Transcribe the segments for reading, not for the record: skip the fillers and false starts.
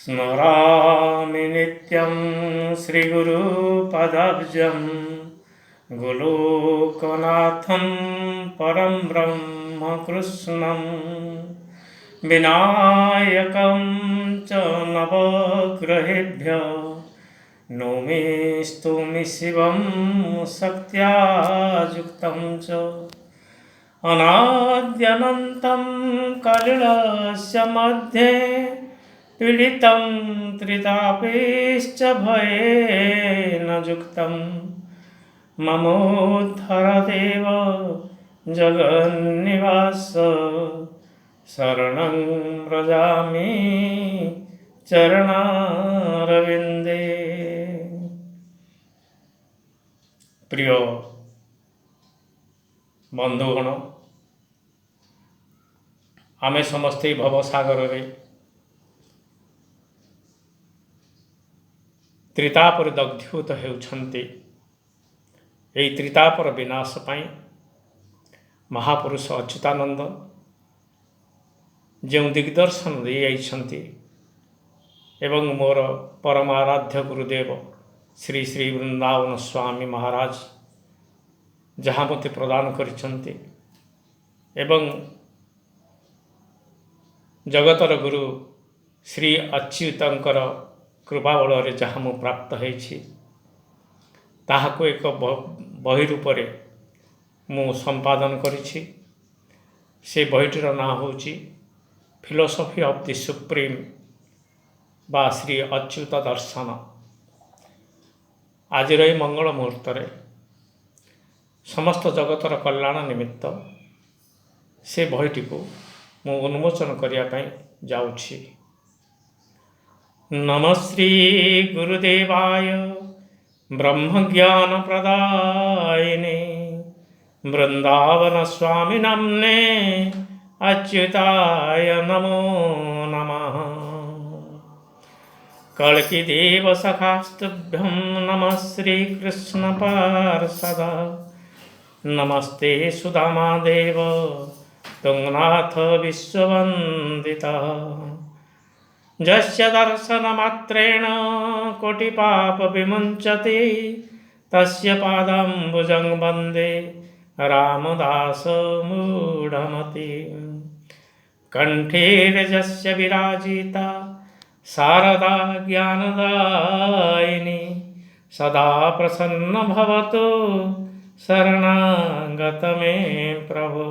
स्मरामि नित्यं श्रीगुरुपदाब्जं गोलोकनाथं परं ब्रह्म कृष्णं विनायकं च नवग्रहेभ्यः नौमिस्तुमि शिवं शक्त्या युक्तं च अनाद्यनन्तं कलिलस्य मध्ये पीडितं त्रितापेश्च भयेन युक्तं ममोद्धरदेव जगन्निवास शरणं व्रजामि चरणारविन्दे। प्रिय बंधुगण, आमे समस्ते भवसागर रे त्रितापर दग्धीभूत होउछन्ति। एई त्रितापर विनाश पाई महापुरुष अच्युतानंद जो दिग्दर्शन दे आइछन्ति एवं मोर परमाराध्य गुरुदेव श्री श्री वृंदावन स्वामी महाराज जहाँ मते प्रदान करिछन्ति एवं जगतर गुरु श्री अच्युतंकर कृपा बल जहाँ मु प्राप्त होइछि ताहाको एक बही रूप मु संपादन करिछि। से बहीटीर ना होछि फिलोसफी ऑफ द सुप्रीम बा श्री अच्युत दर्शन। आज रही मंगल मुहूर्त समस्त जगतर कल्याण निमित्त से बहीटी को मु उन्मोचन करने जाऊँगी। नमः श्री गुरुदेवाय ब्रह्म ज्ञान प्रदायिने वृंदावन स्वामी नामने अच्युताय नमो नमः। कल्कि देव सखास्तुभ्यं नमः श्री कृष्ण पार्षद नमस्ते सुदामा देव तुंगनाथ विश्ववंदिता जस्य दर्शनमात्रेण कोटिपाप विमुञ्चति तस्य पादाम्बुजं वन्दे रामदास मूढमति। कंठे रजस्य विराजिता शारदा ज्ञानदायिनी सदा प्रसन्न भवतु शरणागत मे प्रभो।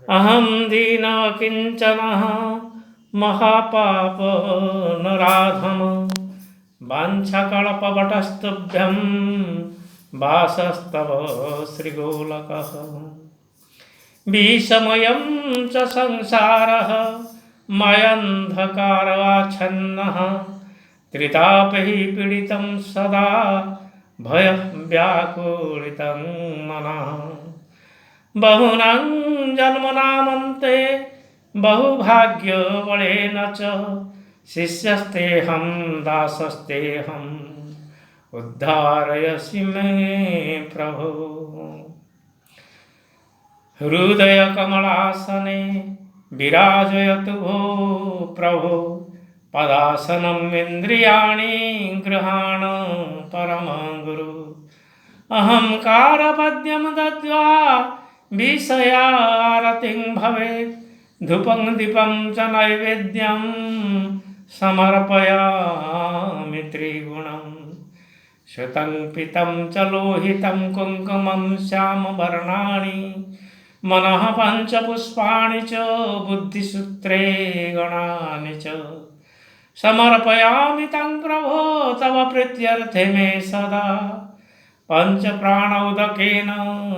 अहं दीन किंचनः महापाप नराधम वाञ्छाकल्पवटस्तुभ्यं वासस्तव श्रीगोलकः। विषमयं च संसारः मयन्धकाराच्छन्नः त्रितापैः पीडितं सदा भयव्याकुलितं मनः। बहुनां जन्मनामन्ते बहुभाग्यबलेन च शिष्यस्तेऽहं दासस्तेऽहम् उद्धारयसि मे प्रभो। हृदयकमलासने विराजयतु भो प्रभो पदासनम् इन्द्रियाणि गृहाण परमं गुरु। अहंकारपद्यं दत्वा विषयारतिं भवेत् धूपं दीपं च नैवेद्यं समर्पयामि त्रिगुणं। श्रुतं पीतं च लोहितं कुङ्कुमं श्यामवर्णानि मनः पञ्चपुष्पाणि च बुद्धिसूत्रे गणानि च। समर्पयामि तं प्रभो तव प्रीत्यर्थे मे सदा पंचप्राणोदकेन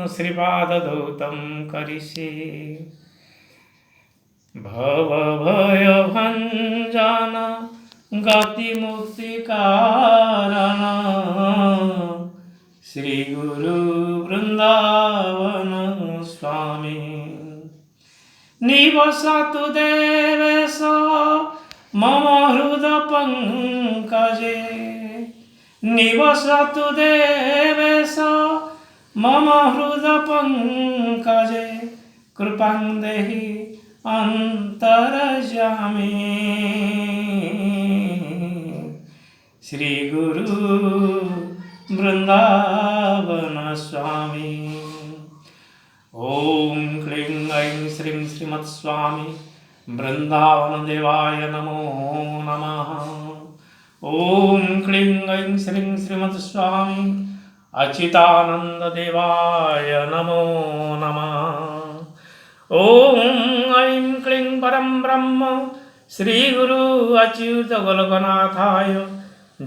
श्रीपादधौतं करिष्ये। भवभयभञ्जन गतिमुक्तिकारण श्रीगुरु वृन्दावन स्वामी निवसतु देवेश मम हृदपङ्कजे निवसतु देवेश मम हृदपङ्कजे कृपां देहि अन्तर्यामी श्रीगुरु वृन्दावन स्वामी ॐ क्लीं ऐं श्रीं श्रीमत्स्वामी वृन्दावनदेवाय नमो नमः ॐ क्लीं ऐं श्रीं श्रीमत्स्वामी अच्युतानन्ददेवाय नमो नमः ॐ ऐं क्लीं परं ब्रह्म श्रीगुरु अच्युत गोलकनाथाय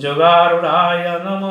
जोगारूढाय नमो